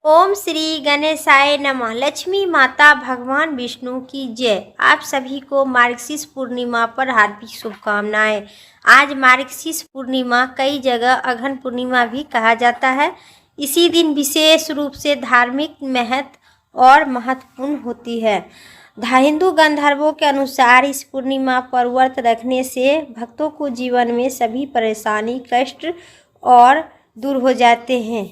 ओम श्री गणेशाय नमः। लक्ष्मी माता भगवान विष्णु की जय। आप सभी को मार्गशीर्ष पूर्णिमा पर हार्दिक शुभकामनाएं। आज मार्गशीर्ष पूर्णिमा कई जगह अघन पूर्णिमा भी कहा जाता है। इसी दिन विशेष रूप से धार्मिक महत्व और महत्वपूर्ण होती है। हिंदू गंधर्वों के अनुसार इस पूर्णिमा पर व्रत रखने से भक्तों को जीवन में सभी परेशानी कष्ट और दूर हो जाते हैं।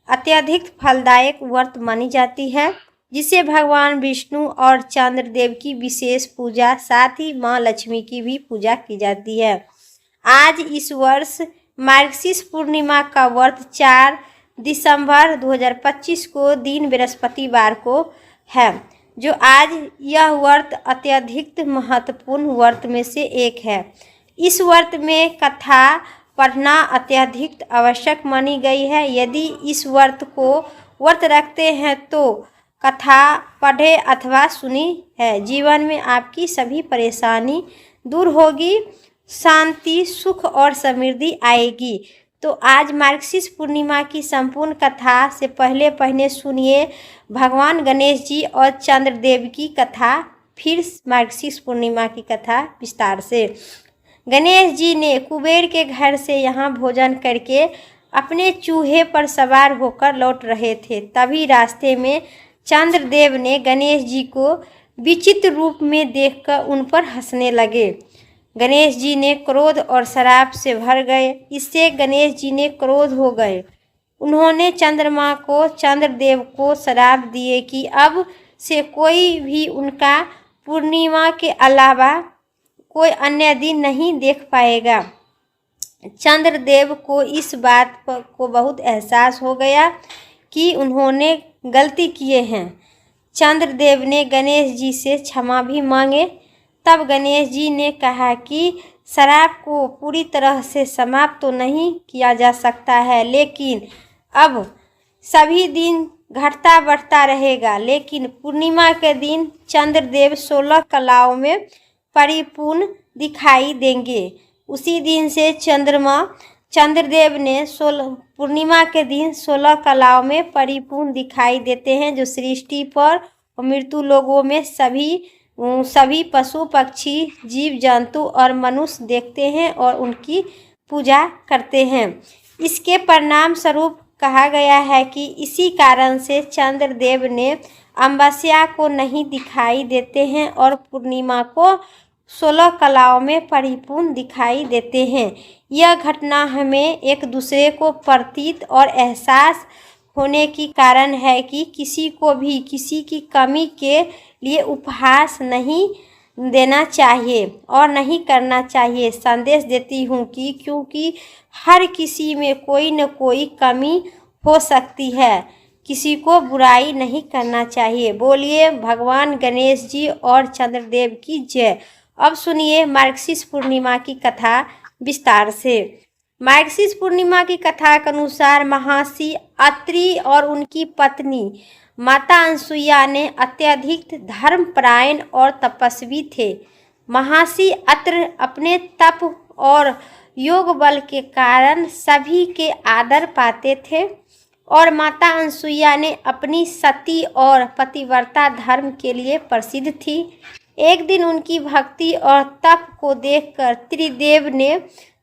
अत्यधिक फलदायक व्रत मानी जाती है, जिसे भगवान विष्णु और चंद्रदेव की विशेष पूजा, साथ ही माँ लक्ष्मी की भी पूजा की जाती है। आज इस वर्ष मार्गशीर्ष पूर्णिमा का व्रत 4 दिसंबर 2025 को दिन बृहस्पतिवार को है। जो आज यह व्रत अत्यधिक महत्वपूर्ण व्रत में से एक है। इस व्रत में कथा पढ़ना अत्यधिक आवश्यक मानी गई है। यदि इस व्रत रखते हैं तो कथा पढ़े अथवा सुनी है, जीवन में आपकी सभी परेशानी दूर होगी, शांति सुख और समृद्धि आएगी। तो आज मार्गशीर्ष पूर्णिमा की संपूर्ण कथा से पहले सुनिए भगवान गणेश जी और चंद्रदेव की कथा। फिर मार्गशीर्ष पूर्णिमा की कथा विस्तार से। गणेश जी ने कुबेर के घर से यहाँ भोजन करके अपने चूहे पर सवार होकर लौट रहे थे। तभी रास्ते में चंद्रदेव ने गणेश जी को विचित्र रूप में देखकर उन पर हंसने लगे। गणेश जी ने क्रोध और शराब से भर गए। इससे गणेश जी ने क्रोध हो गए। उन्होंने चंद्रमा को चंद्रदेव को श्राप दिए कि अब से कोई भी उनका पूर्णिमा के अलावा कोई अन्य दिन नहीं देख पाएगा। चंद्रदेव को इस बात को बहुत एहसास हो गया कि उन्होंने गलती किए हैं। चंद्रदेव ने गणेश जी से क्षमा भी मांगे। तब गणेश जी ने कहा कि श्राप को पूरी तरह से समाप्त तो नहीं किया जा सकता है, लेकिन अब सभी दिन घटता बढ़ता रहेगा। लेकिन पूर्णिमा के दिन चंद्रदेव 16 कलाओं में परिपूर्ण दिखाई देंगे। उसी दिन से चंद्रदेव ने पूर्णिमा के दिन 16 कलाओं में परिपूर्ण दिखाई देते हैं, जो सृष्टि पर और मृत्यु लोगों में सभी पशु पक्षी जीव जंतु और मनुष्य देखते हैं और उनकी पूजा करते हैं। इसके परिणाम स्वरूप कहा गया है कि इसी कारण से चंद्रदेव ने अमावस्या को नहीं दिखाई देते हैं और पूर्णिमा को 16 कलाओं में परिपूर्ण दिखाई देते हैं। यह घटना हमें एक दूसरे को प्रतीत और एहसास होने की कारण है कि किसी को भी किसी की कमी के लिए उपहास नहीं देना चाहिए और नहीं करना चाहिए। संदेश देती हूँ कि क्योंकि हर किसी में कोई न कोई कमी हो सकती है, किसी को बुराई नहीं करना चाहिए। बोलिए भगवान गणेश जी और चंद्रदेव की जय। अब सुनिए मार्गशीर्ष पूर्णिमा की कथा विस्तार से। मार्गशीर्ष पूर्णिमा की कथा के अनुसार महर्षि अत्रि और उनकी पत्नी माता अनसुईया ने अत्यधिक धर्मपरायण और तपस्वी थे। महर्षि अत्रि अपने तप और योग बल के कारण सभी के आदर पाते थे और माता अनसुईया ने अपनी सती और पतिव्रता धर्म के लिए प्रसिद्ध थी। एक दिन उनकी भक्ति और तप को देखकर त्रिदेव ने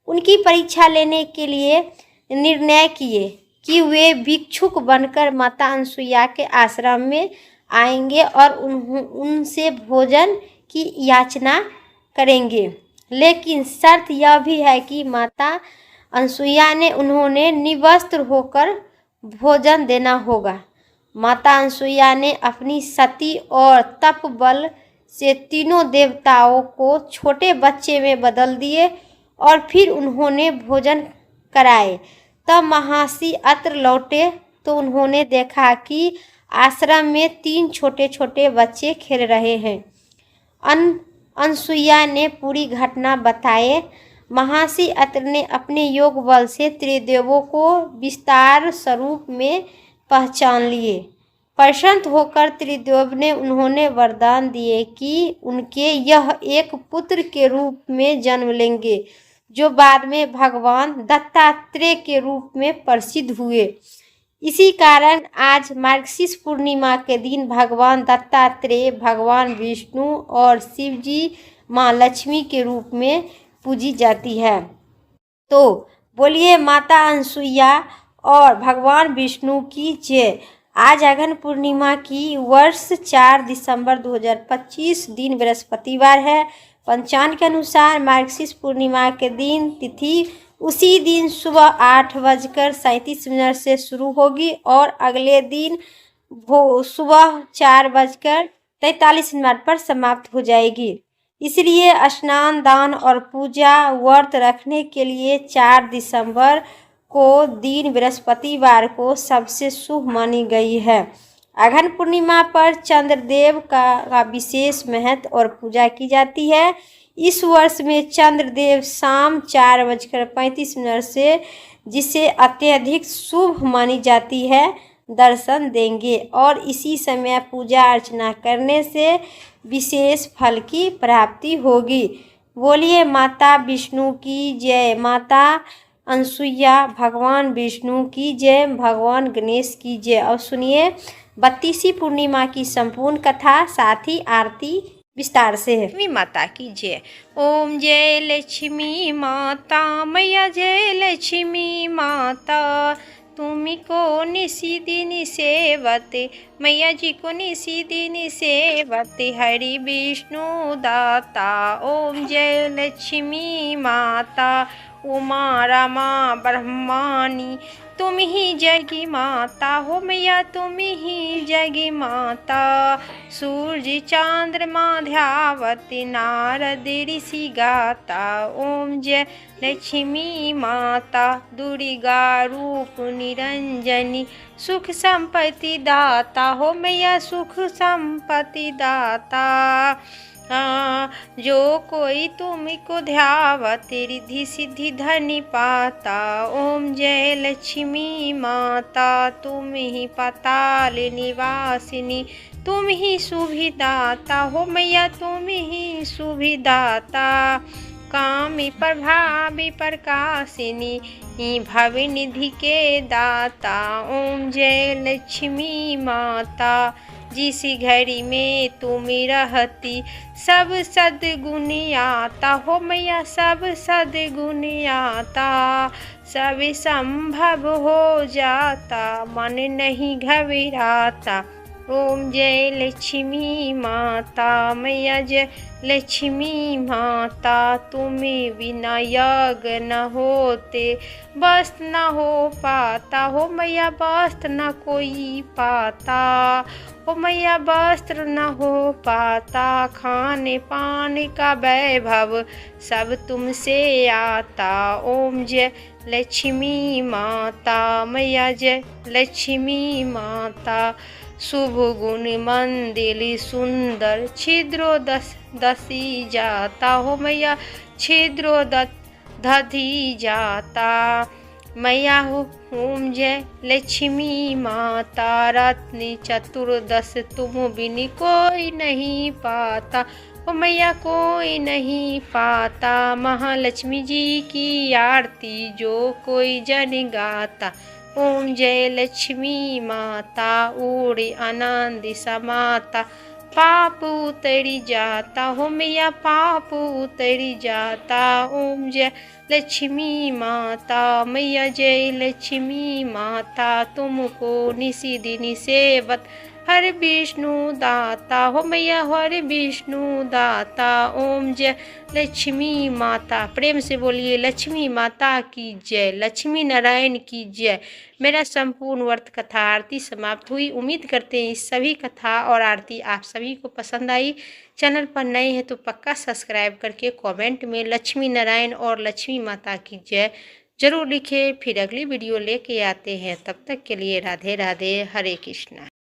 उनकी परीक्षा लेने के लिए निर्णय किए कि वे भिक्षुक बनकर माता अनसुईया के आश्रम में आएंगे और उनसे भोजन की याचना करेंगे। लेकिन शर्त यह भी है कि माता अनसुईया ने उन्होंने निवस्त्र होकर भोजन देना होगा। माता अनसुईया ने अपनी सती और तप बल से तीनों देवताओं को छोटे बच्चे में बदल दिए और फिर उन्होंने भोजन कराए। तब महर्षि अत्रि लौटे तो उन्होंने देखा कि आश्रम में 3 छोटे छोटे बच्चे खेल रहे हैं। अनसुईया ने पूरी घटना बताए। महर्षि अत्रि ने अपने योग बल से त्रिदेवों को विस्तार स्वरूप में पहचान लिए। प्रसन्न होकर त्रिदेव ने उन्होंने वरदान दिए कि उनके यह एक पुत्र के रूप में जन्म लेंगे, जो बाद में भगवान दत्तात्रेय के रूप में प्रसिद्ध हुए। इसी कारण आज मार्गशीर्ष पूर्णिमा के दिन भगवान दत्तात्रेय, भगवान विष्णु और शिव जी माँ लक्ष्मी के रूप में पूजी जाती है। तो बोलिए माता अनसुईया और भगवान विष्णु की जय। आज अघन पूर्णिमा की वर्ष 4 दिसंबर 2025 दिन बृहस्पतिवार है। पंचांग के अनुसार मार्गशीर्ष पूर्णिमा के दिन तिथि उसी दिन सुबह 8:37 से शुरू होगी और अगले दिन सुबह 4:43 पर समाप्त हो जाएगी। इसलिए स्नान, दान और पूजा व्रत रखने के लिए 4 दिसंबर को दिन बृहस्पतिवार को सबसे शुभ मानी गई है। अघन पूर्णिमा पर चंद्रदेव का विशेष महत्व और पूजा की जाती है। इस वर्ष में चंद्रदेव शाम 4:35 से, जिसे अत्यधिक शुभ मानी जाती है, दर्शन देंगे और इसी समय पूजा अर्चना करने से विशेष फल की प्राप्ति होगी। बोलिए माता विष्णु की जय, माता अनसुईया, भगवान विष्णु की जय, भगवान गणेश की जय। और सुनिए 32वीं पूर्णिमा की संपूर्ण कथा, साथ ही आरती विस्तार से है। लक्ष्मी माता की जय। ओम जय लक्ष्मी माता, मैया जय लक्ष्मी माता, तुम्ही को निशिदिनी सेवते, मैया जी को निशिदिनी सेवते, हरि विष्णु दाता। ओम जय लक्ष्मी माता, उमा रमा ब्रह्मानी, तुम ही जगी माता हो मैया, तुम ही जगी माता। सूर्य चंद्रमा ध्यावती, नारद ऋषि गाता। ओम जय लक्ष्मी माता, दुर्गा रूप निरंजनी, सुख संपत्ति दाता हो मैया, सुख संपत्ति दाता। जो कोई तुमको ध्यावत, रिद्धि सिद्धि धनी पाता। ओम जय लक्ष्मी माता, तुम ही पाताल निवासिनी, तुम ही सुभिदाता हो मैया, तुम ही सुभिदाता। कामी प्रभावी प्रकाशिनी, भव निधि के दाता। ओम जय लक्ष्मी माता, जिस घड़ी में तुम रहती, सब सद्गुण आता हो मैया, सब सद्गुण आता। सब संभव हो जाता, मन नहीं घबराता। ओम जय लक्ष्मी माता, मैया जय लक्ष्मी माता, तुम्हें बिना यज्ञ न होते, वस्त्र न हो पाता हो मैया, वस्त्र न कोई पाता हो मैया, वस्त्र न हो पाता। खाने पाने का वैभव सब तुमसे आता। ओम जय लक्ष्मी माता, मैया जय लक्ष्मी माता। शुभ गुण मंदिर सुंदर, छिद्रो दसी जाता हो मैया, छिद्रो दधी जाता मैया हो। ओम जय लक्ष्मी माता, रत्नी चतुर्दश, तुम बिन कोई नहीं पाता ओ मैया, कोई नहीं पाता। महालक्ष्मी जी की आरती जो कोई जन गाता। ओम जय लक्ष्मी माता, उड़े आनंद समाता, पाप उतरी जाता हो मैया, पाप उतरी जाता। ओम जय लक्ष्मी माता, मैया जय लक्ष्मी माता, तुमको निसी दिन सेवत, हर विष्णु दाता हो मैया, हर विष्णु दाता। ओम जय लक्ष्मी माता। प्रेम से बोलिए लक्ष्मी माता की जय, लक्ष्मी नारायण की जय। मेरा संपूर्ण व्रत कथा आरती समाप्त हुई। उम्मीद करते हैं इस सभी कथा और आरती आप सभी को पसंद आई। चैनल पर नए हैं तो पक्का सब्सक्राइब करके कमेंट में लक्ष्मी नारायण और लक्ष्मी माता की जय जरूर लिखें। फिर अगली वीडियो लेके आते हैं, तब तक के लिए राधे राधे, हरे कृष्णा।